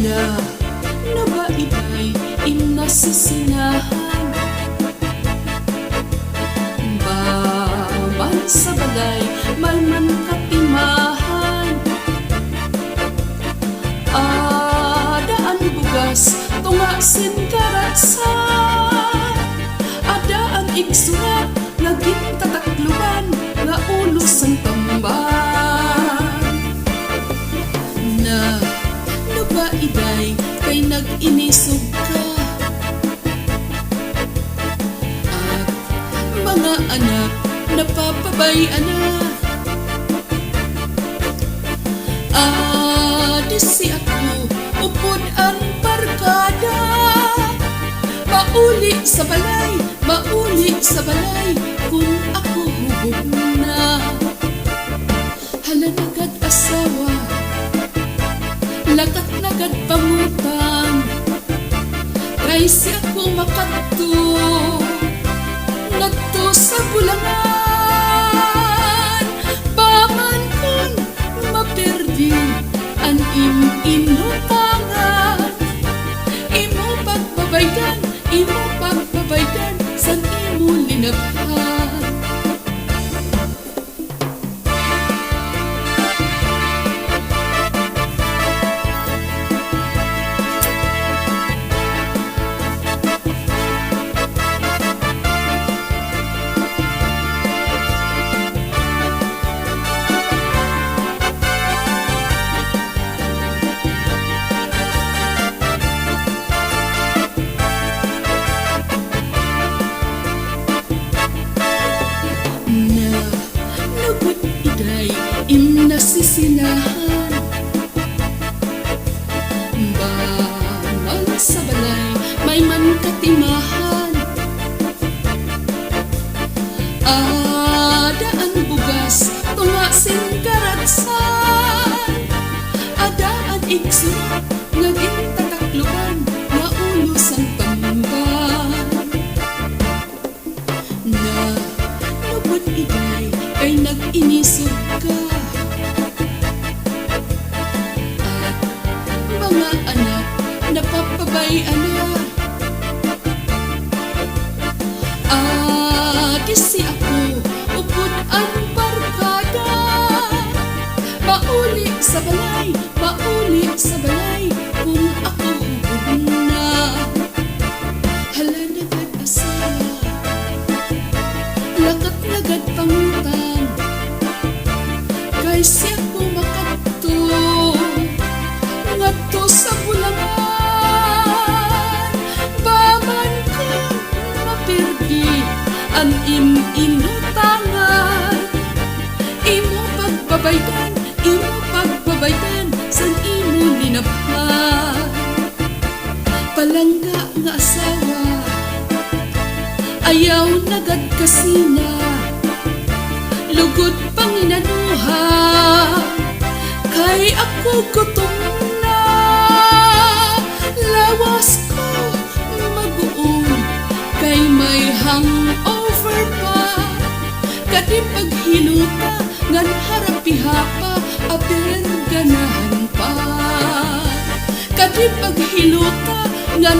na nabaibay inasisinahan baman sa balay may man katimahan adaan bugas tunga sinkaratsan adaan igsura naging tatakluban nga ulos ang tamban na nabaiday kay nag-inisog ka at mga anak napapabayan na adisi ako upod ang barkada mauli sa balay kung ako hubog na halanagad asawa lakat nagad pangutang kay si ako makadto ngadto sa bulangan paman kon maperdi ang inutangan imo pagbabaydan sa imo linabhan nasisinahan baman sa balay may man katimahan adaan bugas tunga sinkaratsan adaan igsura naging tatakluban nga ulos ang tamban na nabot iday kay nag-inisog ka mga anak napapabayan na adisi ako upod ang barkada mauli sa balay kung ako hubog na halanagad asawa lakat nagad pangutang kay si ako makadto ngadto sa bulangan baman ko mapirdi ang inutangan imo pagbabaydan sa imo linabhan palangga nga asawa ayaw nagad kasina lugod panginanuha kay ako gutom na lawas ko maguon kay may hangover pa kadi paghiluta ngan harapiha pa aber ganahan pa kadi paghiluta ngan